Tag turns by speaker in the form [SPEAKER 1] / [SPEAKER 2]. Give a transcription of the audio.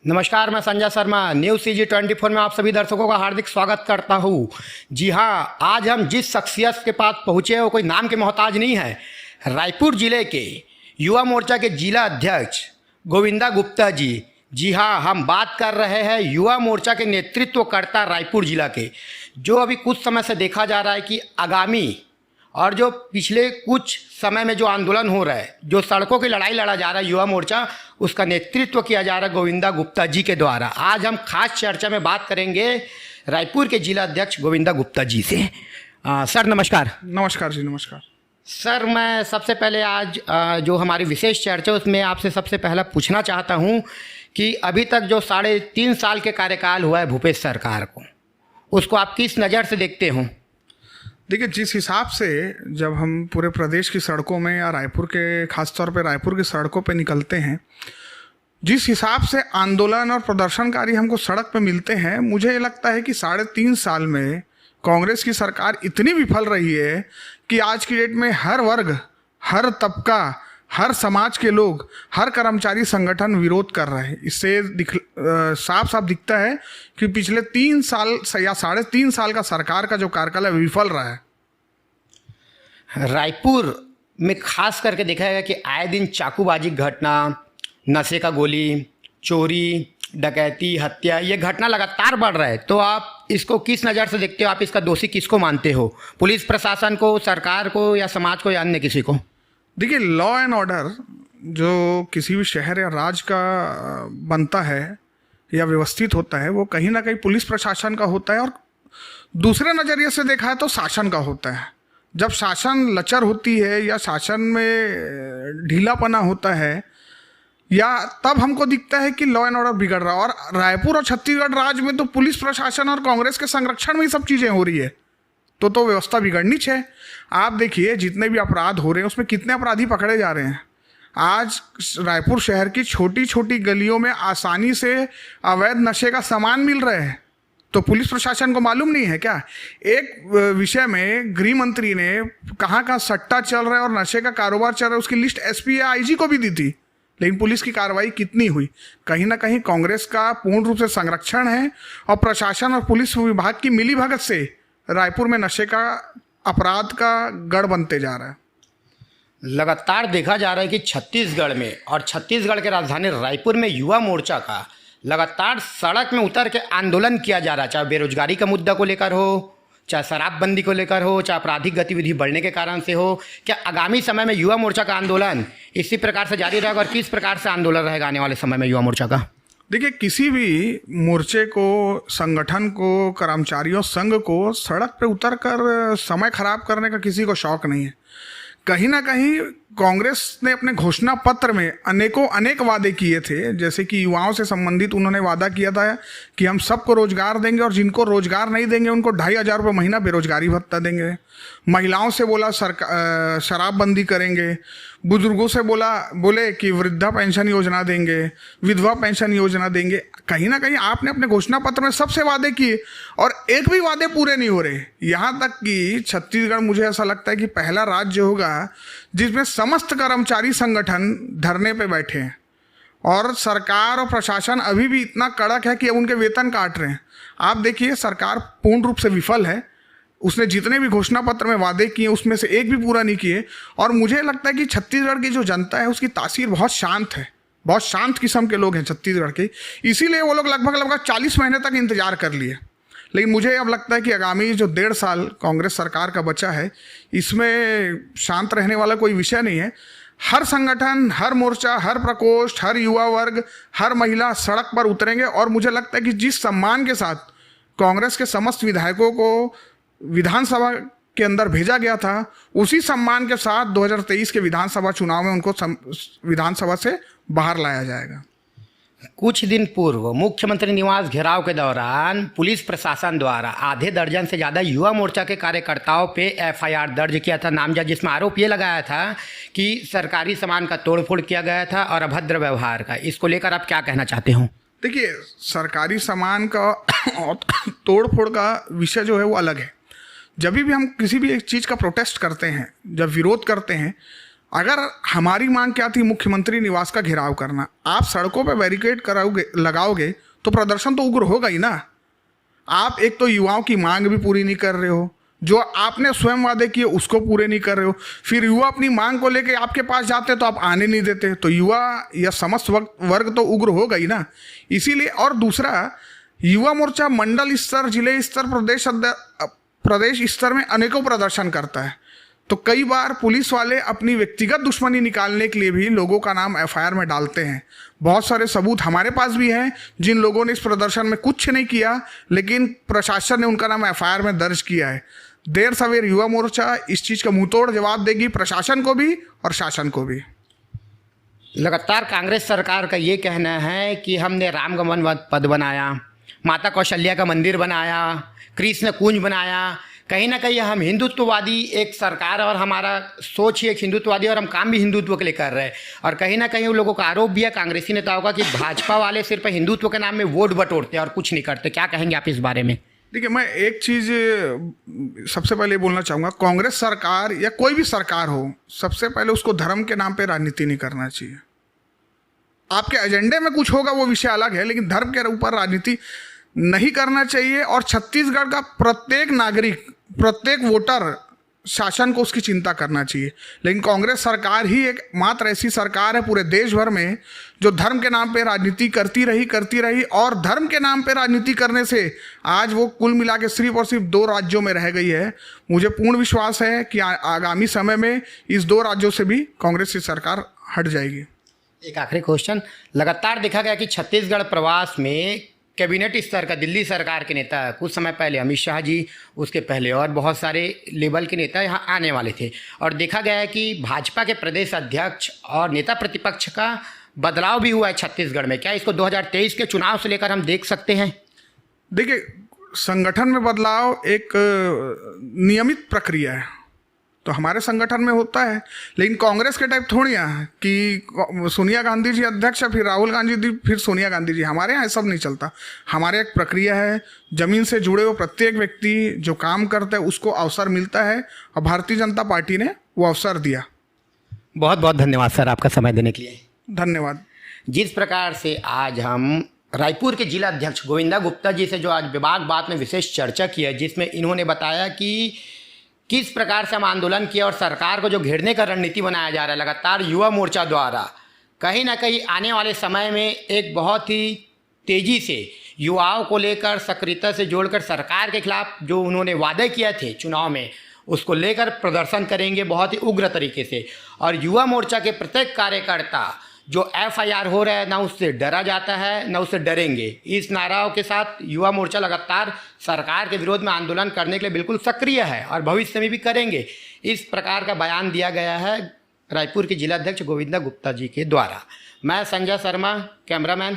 [SPEAKER 1] नमस्कार, मैं Sanjay Sharma news CG24 में आप सभी दर्शकों का हार्दिक स्वागत करता हूँ। जी हाँ, आज हम जिस शख्सियत के पास पहुँचे वो कोई नाम के मोहताज नहीं है। रायपुर जिले के युवा मोर्चा के जिला अध्यक्ष गोविंदा गुप्ता जी। जी हाँ, हम बात कर रहे हैं युवा मोर्चा के नेतृत्वकर्ता रायपुर जिला के, जो अभी कुछ समय से देखा जा रहा है कि आगामी और जो पिछले कुछ समय में जो आंदोलन हो रहा है, जो सड़कों की लड़ाई लड़ा जा रहा है युवा मोर्चा, उसका नेतृत्व किया जा रहा है गोविंदा गुप्ता जी के द्वारा। आज हम खास चर्चा में बात करेंगे रायपुर के जिला अध्यक्ष गोविंदा गुप्ता जी से। सर नमस्कार।
[SPEAKER 2] नमस्कार जी, नमस्कार
[SPEAKER 1] सर, मैं सबसे पहले आज जो हमारी विशेष चर्चा उसमें आपसे सबसे पहला पूछना चाहता हूँ कि अभी तक जो 3.5 साल के कार्यकाल हुआ है भूपेश सरकार को, उसको आप किस नज़र से देखते हो?
[SPEAKER 2] देखिए, जिस हिसाब से जब हम पूरे प्रदेश की सड़कों में या रायपुर के खासतौर पे रायपुर की सड़कों पे निकलते हैं, जिस हिसाब से आंदोलन और प्रदर्शनकारी हमको सड़क पे मिलते हैं, मुझे ये लगता है कि 3.5 साल में कांग्रेस की सरकार इतनी विफल रही है कि आज की डेट में हर वर्ग, हर तबका, हर समाज के लोग, हर कर्मचारी संगठन विरोध कर रहे हैं। इससे साफ साफ दिखता है कि पिछले 3 साल या 3.5 साल का सरकार का जो कार्यकाल है विफल रहा है।
[SPEAKER 1] रायपुर में खास करके देखा गया कि आए दिन चाकूबाजी घटना, नशे का गोली, चोरी, डकैती, हत्या, ये घटना लगातार बढ़ रहा है। तो आप इसको किस नज़र से देखते हो? आप इसका दोषी किसको मानते हो? पुलिस प्रशासन को, सरकार को, या समाज को, या अन्य किसी को?
[SPEAKER 2] देखिए, लॉ एंड ऑर्डर जो किसी भी शहर या राज्य का बनता है या व्यवस्थित होता है, वो कहीं ना कहीं पुलिस प्रशासन का होता है, और दूसरे नज़रिए से देखा है तो शासन का होता है। जब शासन लचर होती है या शासन में ढीलापना होता है, या तब हमको दिखता है कि लॉ एंड ऑर्डर बिगड़ रहा है। और रायपुर और छत्तीसगढ़ राज्य में तो पुलिस प्रशासन और कांग्रेस के संरक्षण में ही सब चीज़ें हो रही है, तो व्यवस्था बिगड़नी चाहिए। आप देखिए, जितने भी अपराध हो रहे हैं उसमें कितने अपराधी पकड़े जा रहे हैं। आज रायपुर शहर की छोटी छोटी गलियों में आसानी से अवैध नशे का सामान मिल रहा है, तो पुलिस प्रशासन को मालूम नहीं है क्या? एक विषय में गृह मंत्री ने कहाँ कहाँ सट्टा चल रहा है और नशे का कारोबार चल रहा है, उसकी लिस्ट SP या IG को भी दी थी, लेकिन पुलिस की कार्रवाई कितनी हुई? कहीं ना कहीं कांग्रेस का पूर्ण रूप से संरक्षण है, और प्रशासन और पुलिस विभाग की मिलीभगत से रायपुर में नशे का अपराध का गढ़ बनते जा रहा है।
[SPEAKER 1] लगातार देखा जा रहा है कि छत्तीसगढ़ में और छत्तीसगढ़ के राजधानी रायपुर में युवा मोर्चा का लगातार सड़क में उतर के आंदोलन किया जा रहा है, चाहे बेरोजगारी का मुद्दा को लेकर हो, चाहे शराबबंदी को लेकर हो, चाहे आपराधिक गतिविधि बढ़ने के कारण से हो। क्या आगामी समय में युवा मोर्चा का आंदोलन इसी प्रकार से जारी रहेगा, और किस प्रकार से आंदोलन रहेगा आने वाले समय में युवा मोर्चा का?
[SPEAKER 2] देखिए, किसी भी मोर्चे को, संगठन को, कर्मचारियों संघ को सड़क पे उतर कर समय खराब करने का किसी को शौक नहीं है। कहीं ना कहीं कांग्रेस ने अपने घोषणा पत्र में अनेक वादे किए थे, जैसे कि युवाओं से संबंधित उन्होंने वादा किया था कि हम सबको रोजगार देंगे, और जिनको रोजगार नहीं देंगे उनको 2,500 रुपये महीना बेरोजगारी भत्ता देंगे। महिलाओं से बोला शराबबंदी करेंगे। बुजुर्गों से बोले कि वृद्धा पेंशन योजना देंगे, विधवा पेंशन योजना देंगे। कहीं ना कहीं आपने अपने घोषणा पत्र में सबसे वादे किए, और एक भी वादे पूरे नहीं हो रहे। यहाँ तक कि छत्तीसगढ़, मुझे ऐसा लगता है कि पहला राज्य होगा जिसमें समस्त कर्मचारी संगठन धरने पे बैठे हैं, और सरकार और प्रशासन अभी भी इतना कड़क है कि अब उनके वेतन काट रहे हैं। आप देखिए, सरकार पूर्ण रूप से विफल है। उसने जितने भी घोषणा पत्र में वादे किए उसमें से एक भी पूरा नहीं किए। और मुझे लगता है कि छत्तीसगढ़ की जो जनता है उसकी तासीर बहुत शांत है, बहुत शांत किस्म के लोग हैं छत्तीसगढ़ के, इसीलिए वो लोग लगभग 40 महीने तक इंतजार कर लिए। लेकिन मुझे अब लगता है कि आगामी जो 1.5 साल कांग्रेस सरकार का बचा है, इसमें शांत रहने वाला कोई विषय नहीं है। हर संगठन, हर मोर्चा, हर प्रकोष्ठ, हर युवा वर्ग, हर महिला सड़क पर उतरेंगे। और मुझे लगता है कि जिस सम्मान के साथ कांग्रेस के समस्त विधायकों को विधानसभा के अंदर भेजा गया था, उसी सम्मान के साथ 2023 के विधानसभा चुनाव में उनको विधानसभा से बाहर लाया जाएगा।
[SPEAKER 1] कुछ दिन पूर्व मुख्यमंत्री निवास घेराव के दौरान पुलिस प्रशासन द्वारा आधे दर्जन से ज़्यादा युवा मोर्चा के कार्यकर्ताओं पे FIR दर्ज किया था, नामजद, जिसमें आरोप ये लगाया था कि सरकारी सामान का तोड़फोड़ किया गया था और अभद्र व्यवहार का। इसको लेकर आप क्या कहना चाहते हो?
[SPEAKER 2] देखिए, सरकारी सामान का तोड़फोड़ का विषय जो है वो अलग है। जब भी हम किसी भी एक चीज़ का प्रोटेस्ट करते हैं, जब विरोध करते हैं, अगर हमारी मांग क्या थी, मुख्यमंत्री निवास का घेराव करना, आप सड़कों पे बैरिकेड कराओगे लगाओगे तो प्रदर्शन तो उग्र होगा ही ना। आप एक तो युवाओं की मांग भी पूरी नहीं कर रहे हो, जो आपने स्वयं वादे किए उसको पूरे नहीं कर रहे हो, फिर युवा अपनी मांग को लेके आपके पास जाते तो आप आने नहीं देते, तो युवा या समस्त वर्ग तो उग्र होगा ही ना। इसीलिए, और दूसरा, युवा मोर्चा मंडल स्तर, जिले स्तर, प्रदेश स्तर में अनेकों प्रदर्शन करता है। तो कई बार पुलिस वाले अपनी व्यक्तिगत दुश्मनी निकालने के लिए भी लोगों का नाम एफआईआर में डालते हैं। बहुत सारे सबूत हमारे पास भी हैं जिन लोगों ने इस प्रदर्शन में कुछ नहीं किया, लेकिन प्रशासन ने उनका नाम एफआईआर में दर्ज किया है। देर सवेर युवा मोर्चा इस चीज़ का मुंहतोड़ जवाब देगी, प्रशासन को भी और शासन को भी।
[SPEAKER 1] लगातार कांग्रेस सरकार का ये कहना है कि हमने रामगमन पद बनाया, माता कौशल्या का मंदिर बनाया, कृष्ण कुंज बनाया, कहीं ना कहीं हम हिंदुत्ववादी एक सरकार और हमारा सोच ही एक हिंदुत्ववादी और हम काम भी हिंदुत्व के लिए कर रहे हैं। और कहीं ना कहीं उन लोगों का आरोप भी है कांग्रेसी नेताओं का कि भाजपा वाले सिर्फ हिंदुत्व के नाम में वोट बटोरते हैं और कुछ नहीं करते। क्या कहेंगे आप इस बारे में?
[SPEAKER 2] देखिए, मैं एक चीज़ सबसे पहले बोलना चाहूँगा, कांग्रेस सरकार या कोई भी सरकार हो, सबसे पहले उसको धर्म के नाम पे राजनीति नहीं करना चाहिए। आपके एजेंडे में कुछ होगा वो विषय अलग है, लेकिन धर्म के ऊपर राजनीति नहीं करना चाहिए। और छत्तीसगढ़ का प्रत्येक नागरिक, प्रत्येक वोटर शासन को उसकी चिंता करना चाहिए। लेकिन कांग्रेस सरकार ही एक मात्र ऐसी सरकार है पूरे देश भर में जो धर्म के नाम पे राजनीति करती रही और धर्म के नाम पे राजनीति करने से आज वो कुल मिला के सिर्फ और सिर्फ 2 राज्यों में रह गई है। मुझे पूर्ण विश्वास है कि आगामी समय में इस 2 राज्यों से भी कांग्रेस की सरकार हट जाएगी।
[SPEAKER 1] एक आखिरी क्वेश्चन, लगातार देखा गया कि छत्तीसगढ़ प्रवास में कैबिनेट स्तर का दिल्ली सरकार के नेता, कुछ समय पहले अमित शाह जी, उसके पहले और बहुत सारे लेवल के नेता यहाँ आने वाले थे, और देखा गया है कि भाजपा के प्रदेश अध्यक्ष और नेता प्रतिपक्ष का बदलाव भी हुआ है छत्तीसगढ़ में। क्या इसको 2023 के चुनाव से लेकर हम देख सकते हैं?
[SPEAKER 2] देखिए, संगठन में बदलाव एक नियमित प्रक्रिया है, तो हमारे संगठन में होता है, लेकिन कांग्रेस के टाइप थोड़ी है कि सोनिया गांधी जी अध्यक्ष, फिर राहुल गांधी जी, फिर सोनिया गांधी जी। हमारे यहाँ सब नहीं चलता। हमारे एक प्रक्रिया है, जमीन से जुड़े हुए प्रत्येक व्यक्ति जो काम करता है उसको अवसर मिलता है, और भारतीय जनता पार्टी ने वो अवसर दिया।
[SPEAKER 1] बहुत बहुत धन्यवाद सर आपका समय देने के लिए।
[SPEAKER 2] धन्यवाद।
[SPEAKER 1] जिस प्रकार से आज हम रायपुर के जिला अध्यक्ष गोविंदा गुप्ता जी से जो आज विभाग बात में विशेष चर्चा की है, जिसमें इन्होंने बताया कि किस प्रकार से हम आंदोलन किया और सरकार को जो घेरने का रणनीति बनाया जा रहा है लगातार युवा मोर्चा द्वारा, कहीं ना कहीं आने वाले समय में एक बहुत ही तेज़ी से युवाओं को लेकर सक्रियता से जोड़कर सरकार के खिलाफ जो उन्होंने वादे किए थे चुनाव में, उसको लेकर प्रदर्शन करेंगे बहुत ही उग्र तरीके से। और युवा मोर्चा के प्रत्येक कार्यकर्ता जो एफआईआर हो रहा है, ना उससे डरा जाता है ना उससे डरेंगे। इस नाराओं के साथ युवा मोर्चा लगातार सरकार के विरोध में आंदोलन करने के लिए बिल्कुल सक्रिय है और भविष्य में भी करेंगे। इस प्रकार का बयान दिया गया है रायपुर के जिला अध्यक्ष गोविंदा गुप्ता जी के द्वारा। मैं संजय शर्मा, कैमरामैन